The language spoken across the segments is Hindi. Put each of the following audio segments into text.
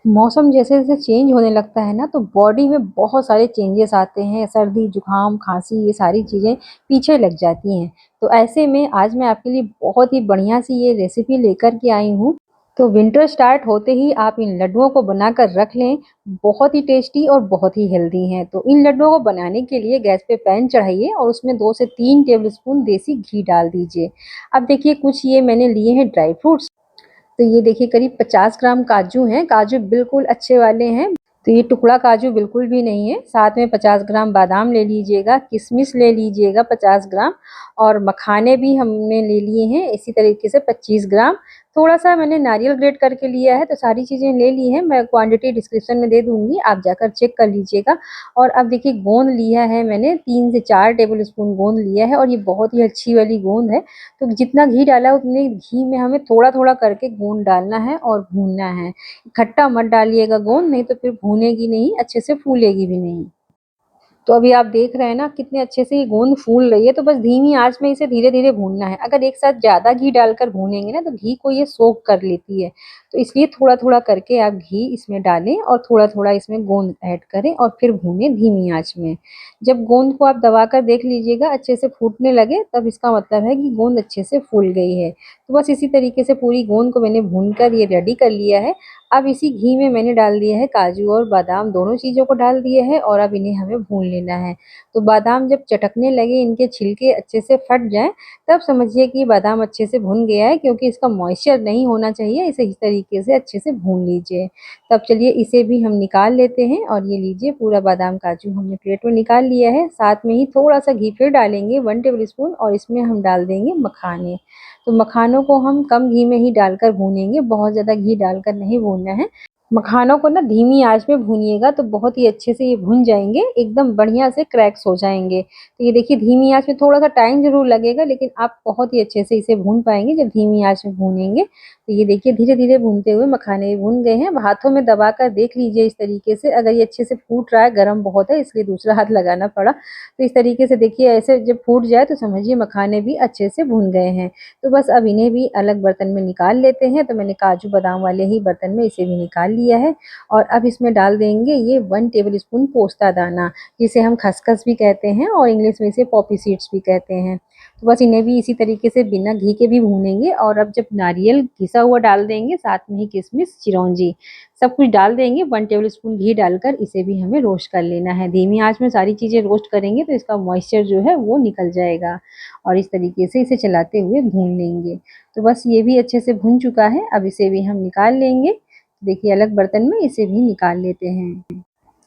मौसम जैसे-जैसे चेंज होने लगता है ना, तो बॉडी में बहुत सारे चेंजेस आते हैं, सर्दी, जुकाम, खाँसी ये सारी चीज़ें पीछे लग जाती हैं। तो ऐसे में आज मैं आपके लिए बहुत ही बढ़िया-सी ये रेसिपी लेकर के आई हूँ। तो विंटर स्टार्ट होते ही आप इन लड्डुओं को बनाकर रख लें, बहुत ही टेस्टी और बहुत ही हेल्दी हैं। तो इन लड्डुओं को बनाने के लिए गैस पे पैन चढ़ाइए और उसमें 2 से 3 टेबलस्पून देसी घी डाल दीजिए। अब देखिए कुछ ये मैंने लिए हैं ड्राई फ्रूट्स, तो ये देखिए करीब 50 ग्राम काजू हैं, काजू बिल्कुल अच्छे वाले हैं। तो ये टुकड़ा काजू बिल्कुल भी नहीं है। साथ में 50 ग्राम बादाम ले लीजिएगा, किशमिश ले लीजिएगा 50 ग्राम और मखाने भी हमने ले लिए हैं इसी तरीके से 25 ग्राम। थोड़ा-सा मैंने नारियल ग्रेट करके लिया है, तो सारी चीज़ें ले ली हैं। मैं क्वांटिटी डिस्क्रिप्शन में दे दूँगी, आप जाकर चेक कर लीजिएगा। और अब देखिए गोंद लिया है मैंने 3 से 4 टेबलस्पून गोंद लिया है और ये बहुत ही अच्छी वाली गोंद है। तो जितना घी डाला है उतने घी में हमें थोड़ा-थोड़ा करके गोंद डालना है और भूनना है। खट्टा मत डालिएगा गोंद, नहीं तो फिर भूनेगी नहीं, अच्छे से फूलेगी भी नहीं। तो अभी आप देख रहे हैं ना कितने अच्छे से ये गोंद फूल रही है, तो बस धीमी आँच में इसे धीरे-धीरे भूनना है। अगर एक साथ ज़्यादा घी डालकर भूनेंगे ना तो घी को ये सोख कर लेती है। तो इसलिए थोड़ा-थोड़ा करके आप घी इसमें डालें और थोड़ा-थोड़ा इसमें गोंद ऐड करें और फिर भूनें धीमी आँच में। जब गोंद को आप दबाकर देख लीजिएगा अच्छे से फूटने लगे, तब इसका मतलब है कि गोंद अच्छे से फूल गई है। तो बस इसी तरीके से पूरी गोंद को मैंने भूनकर ये रेडी कर लिया है। अब इसी घी में मैंने डाल दिया है काजू और बादाम, दोनों चीज़ों को डाल दिए हैं और अब इन्हें हमें भून लेना है। तो बादाम जब चटकने लगे, इनके छिलके अच्छे से फट जाएँ, तब समझिए कि बादाम अच्छे से भुन गया है, क्योंकि इसका मॉइस्चर नहीं होना चाहिए। इसे इस तरीके से अच्छे से भून लीजिए। तब चलिए इसे भी हम निकाल लेते हैं और ये लीजिए पूरा बादाम काजू हमने प्लेट में निकाल लिया है। साथ में ही थोड़ा-सा घी फिर डालेंगे 1 टेबलस्पून और इसमें हम डाल देंगे मखाने। तो मखानों को हम कम घी में ही डालकर भूनेंगे, बहुत ज़्यादा घी डालकर नहीं भूनना है। मखानों को ना धीमी आँच में भूनिएगा तो बहुत ही अच्छे से ये भुन जाएँगे, एकदम बढ़िया से क्रैक्स हो जाएँगे। तो ये देखिए धीमी आँच में थोड़ा-सा टाइम ज़रूर लगेगा, लेकिन आप बहुत ही अच्छे से इसे भून पाएँगे जब धीमी आँच में भूनेंगे। तो ये देखिए धीरे-धीरे भूनते हुए मखाने भी भुन गए हैं। अब हाथों में दबाकर देख लीजिए इस तरीके से, अगर ये अच्छे से फूट रहा है, गरम बहुत है इसलिए दूसरा हाथ लगाना पड़ा। तो इस तरीके से देखिए ऐसे जब फूट जाए तो समझिए मखाने भी अच्छे से भुन गए हैं। तो बस अब इन्हें भी अलग बर्तन में निकाल लेते हैं। तो मैंने काजू बादाम वाले ही बर्तन में इसे भी निकाल लिया है और अब इसमें डाल देंगे ये 1 टेबलस्पून पोस्ता दाना, जिसे हम खसखस भी कहते हैं और इंग्लिश में इसे पॉपी सीड्स भी कहते हैं। तो बस इन्हें भी इसी तरीके से बिना घी के भी भूनेंगे और अब जब नारियल घिसा हुआ डाल देंगे, साथ में ही किशमिश, चिरौंजी सब कुछ डाल देंगे। 1 टेबलस्पून घी डालकर इसे भी हमें रोस्ट कर लेना है। धीमी आँच में सारी चीज़ें रोस्ट करेंगे तो इसका मॉइस्चर जो है वो निकल जाएगा और इस तरीके से इसे चलाते हुए भून लेंगे। तो बस ये भी अच्छे से भुन चुका है, अब इसे भी हम निकाल लेंगे। देखिए अलग बर्तन में इसे भी निकाल लेते हैं।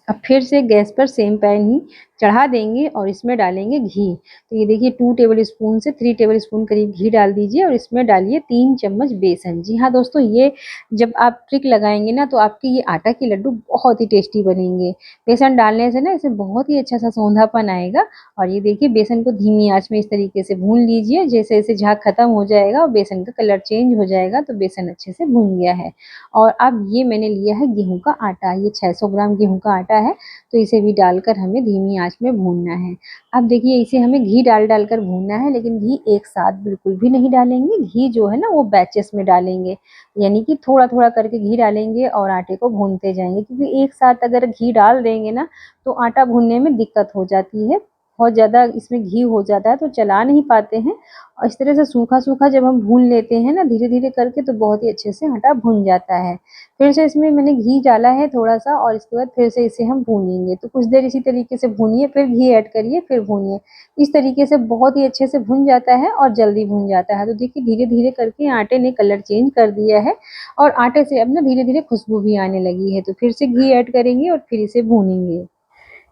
अब फिर से गैस पर सेम पैन ही चढ़ा देंगे और इसमें डालेंगे घी। तो ये देखिए 2 टेबलस्पून से 3 टेबलस्पून करीब घी डाल दीजिए और इसमें डालिए 3 चम्मच बेसन। जी हाँ दोस्तों, ये जब आप ट्रिक लगाएँगे ना तो आपके ये आटा के लड्डू बहुत ही टेस्टी बनेंगे। बेसन डालने से ना इसमें बहुत ही अच्छा-सा सोंधापन आएगा और ये देखिए बेसन को धीमी आँच में इस तरीके से भून लीजिए। जैसे-जैसे झाग खत्म हो जाएगा और बेसन का कलर चेंज हो जाएगा तो बेसन अच्छे से भून गया है। और अब ये मैंने लिया है गेहूँ का आटा, ये 600 ग्राम गेहूँ का आटा है, तो इसे भी डालकर हमें धीमी आँच में भूनना है। अब देखिए इसे हमें घी डाल-डाल कर भूनना है, लेकिन घी एक साथ बिल्कुल भी नहीं डालेंगे, घी जो है ना वो बैचेस में डालेंगे। यानी कि थोड़ा-थोड़ा करके घी डालेंगे और आटे को भूनते जाएँगे, क्योंकि एक साथ अगर घी डाल देंगे ना तो आटा भूनने में दिक्कत हो जाती है। बहुत ज़्यादा इसमें घी हो जाता है तो चला नहीं पाते हैं और इस तरह से सूखा-सूखा जब हम भून लेते हैं ना धीरे-धीरे करके तो बहुत ही अच्छे से आटा भुन जाता है। फिर से इसमें मैंने घी डाला है थोड़ा-सा और इसके बाद फिर से इसे हम भूनेंगे। तो कुछ देर इसी तरीके से भूनिए, फिर घी ऐड करिए, फिर भूनिए। इस तरीके से बहुत ही अच्छे से भुन जाता है और जल्दी भुन जाता है। तो देखिए धीरे-धीरे करके आटे ने कलर चेंज कर दिया है और आटे से अब ना धीरे-धीरे खुशबू भी आने लगी है। तो फिर से घी ऐड करेंगे और फिर इसे भूनेंगे।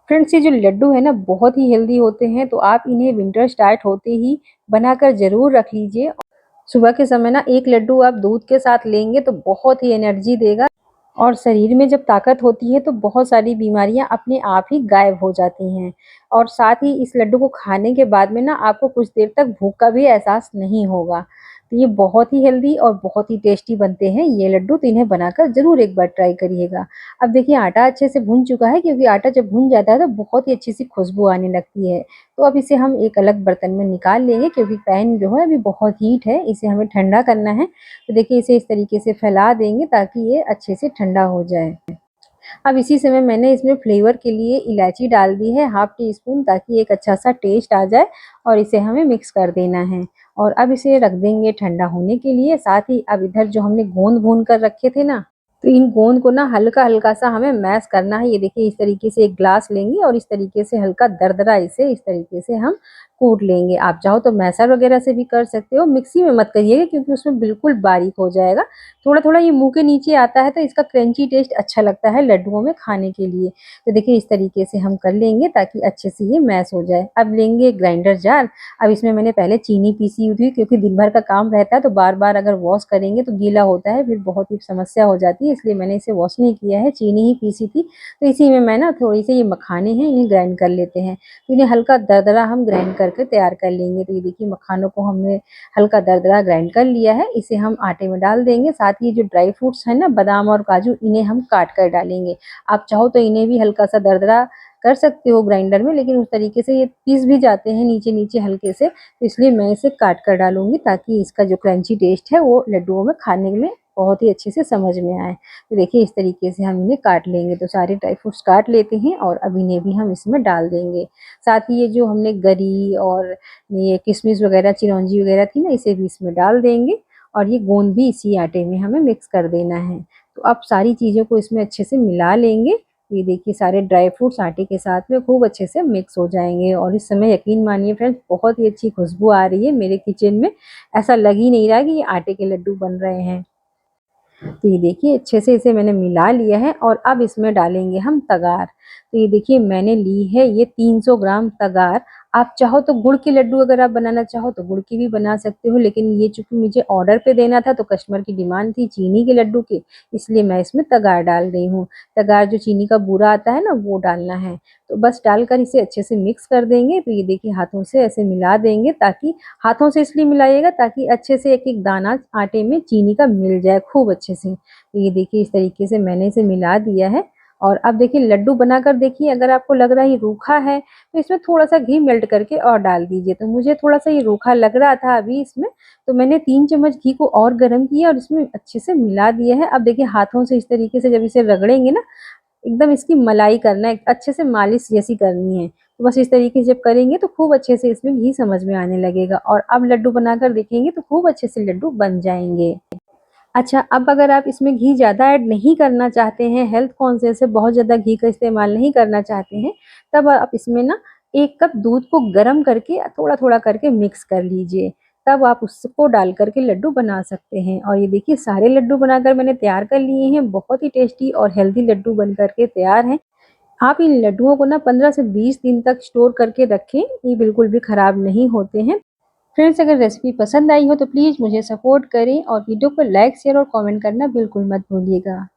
फ्रेंड्स, ये जो लड्डू है ना बहुत ही हेल्दी होते हैं, तो आप इन्हें विंटर स्टार्ट होते ही बनाकर ज़रूर रख लीजिए। सुबह के समय ना एक लड्डू आप दूध के साथ लेंगे तो बहुत ही एनर्जी देगा और शरीर में जब ताकत होती है तो बहुत सारी बीमारियां अपने आप ही गायब हो जाती हैं। और साथ ही इस लड्डू को खाने के बाद में ना आपको कुछ देर तक भूख का भी एहसास नहीं होगा। तो ये बहुत ही हेल्दी और बहुत ही टेस्टी बनते हैं ये लड्डू, तो इन्हें बनाकर ज़रूर एक बार ट्राई करिएगा। अब देखिए आटा अच्छे से भुन चुका है, क्योंकि आटा जब भुन जाता है तो बहुत ही अच्छी-सी खुशबू आने लगती है। तो अब इसे हम एक अलग बर्तन में निकाल लेंगे, क्योंकि पैन जो है अभी बहुत हीट है, इसे हमें ठंडा करना है। तो देखिए इसे इस तरीके से फैला देंगे ताकि ये अच्छे से ठंडा हो जाए। अब इसी समय मैंने इसमें फ्लेवर के लिए इलायची डाल दी है हाफ टी स्पून, ताकि एक अच्छा-सा टेस्ट आ जाए, और इसे हमें मिक्स कर देना है। और अब इसे रख देंगे ठंडा होने के लिए। साथ ही अब इधर जो हमने गोंद भून कर रखे थे ना, तो इन गोंद को ना हल्का-हल्का सा हमें मैश करना है। ये देखिए इस तरीके से एक ग्लास लेंगे और इस तरीके से हल्का दरदरा इसे इस तरीके से हम कूट लेंगे। आप चाहो तो मैशर वगैरह से भी कर सकते हो, मिक्सी में मत करिएगा, क्योंकि उसमें बिल्कुल बारीक हो जाएगा। थोड़ा-थोड़ा ये मुँह के नीचे आता है तो इसका क्रंची टेस्ट अच्छा लगता है लड्डुओं में खाने के लिए। तो देखिए इस तरीके से हम कर लेंगे ताकि अच्छे से ये मैश हो जाए। अब लेंगे ग्राइंडर जार। अब इसमें मैंने पहले चीनी पीसी हुई थी, क्योंकि दिन भर का काम रहता है तो बार-बार अगर वॉश करेंगे तो गीला होता है, फिर बहुत ही समस्या हो जाती है, इसलिए मैंने इसे वॉश नहीं किया है, चीनी ही पीसी थी। तो इसी में मैं ना थोड़ी-सी ये मखाने हैं, इन्हें ग्राइंड कर लेते हैं। तो इन्हें हल्का दरदरा हम ग्राइंड करके तैयार कर लेंगे। तो ये देखिए मखानों को हमने हल्का दरदरा ग्राइंड कर लिया है, इसे हम आटे में डाल देंगे। साथ ही जो ड्राई फ्रूट्स हैं ना, बादाम और काजू, इन्हें हम काट कर डालेंगे। आप चाहो तो इन्हें भी हल्का-सा दरदरा कर सकते हो ग्राइंडर में, लेकिन उस तरीके से ये पीस भी जाते हैं नीचे-नीचे हल्के से, तो इसलिए मैं इसे काट कर डालूँगी, ताकि इसका जो क्रंची टेस्ट है वो लड्डुओं में खाने में बहुत ही अच्छे से समझ में आए। तो देखिए इस तरीके से हम इन्हें काट लेंगे। तो सारे ड्राई फ्रूट्स काट लेते हैं और अब इन्हें भी हम इसमें डाल देंगे। साथ ही ये जो हमने गरी और ये किशमिश वगैरह, चिरौंजी वगैरह थी ना, इसे भी इसमें डाल देंगे, और ये गोंद भी इसी आटे में हमें मिक्स कर देना है। तो अब सारी चीज़ों को इसमें अच्छे से मिला लेंगे। ये देखिए सारे ड्राई फ्रूट्स आटे के साथ में खूब अच्छे से मिक्स हो जाएँगे, और इस समय यकीन मानिए फ्रेंड्स, बहुत ही अच्छी खुशबू आ रही है मेरे किचन में। ऐसा लग ही नहीं रहा कि ये आटे के लड्डू बन रहे हैं। तो ये देखिए अच्छे से इसे मैंने मिला लिया है, और अब इसमें डालेंगे हम तगार। तो ये देखिए मैंने ली है ये 300 ग्राम तगार। आप चाहो तो गुड़ के लड्डू अगर आप बनाना चाहो तो गुड़ की भी बना सकते हो, लेकिन ये चूँकि मुझे ऑर्डर पे देना था तो कस्टमर की डिमांड थी चीनी के लड्डू की, इसलिए मैं इसमें तगार डाल रही हूँ। तगार जो चीनी का बूरा आता है ना, वो डालना है। तो बस डालकर इसे अच्छे से मिक्स कर देंगे। तो ये देखिए हाथों से ऐसे मिला देंगे, ताकि हाथों से इसलिए मिलाइएगा ताकि अच्छे से एक-एक दाना आटे में चीनी का मिल जाए खूब अच्छे से। तो ये देखिए इस तरीके से मैंने इसे मिला दिया है, और अब देखिए लड्डू बनाकर देखिए, अगर आपको लग रहा है ये रूखा है तो इसमें थोड़ा-सा घी मेल्ट करके और डाल दीजिए। तो मुझे थोड़ा-सा ये रूखा लग रहा था अभी इसमें, तो मैंने 3 चम्मच घी को और गरम किया और इसमें अच्छे से मिला दिया है। अब देखिए हाथों से इस तरीके से जब इसे रगड़ेंगे ना, एकदम इसकी मलाई करना है, अच्छे से मालिश जैसी करनी है। तो बस इस तरीके से जब करेंगे तो खूब अच्छे से इसमें घी समझ में आने लगेगा, और अब लड्डू बनाकर देखेंगे तो खूब अच्छे से लड्डू बन जाएँगे। अच्छा, अब अगर आप इसमें घी ज़्यादा ऐड नहीं करना चाहते हैं, हेल्थ कॉन्शियस है, बहुत ज़्यादा घी का इस्तेमाल नहीं करना चाहते हैं, तब आप इसमें ना 1 कप दूध को गरम करके थोड़ा-थोड़ा करके मिक्स कर लीजिए। तब आप उसको डाल कर के लड्डू बना सकते हैं। और ये देखिए सारे लड्डू बनाकर मैंने तैयार कर लिए हैं, बहुत ही टेस्टी और हेल्दी लड्डू बन कर के तैयार हैं। आप इन लड्डुओं को ना 15 से 20 दिन तक स्टोर करके रखें, ये बिल्कुल भी खराब नहीं होते हैं। फ्रेंड्स, अगर रेसिपी पसंद आई हो तो प्लीज़ मुझे सपोर्ट करें, और वीडियो को लाइक, शेयर और कमेंट करना बिल्कुल मत भूलिएगा।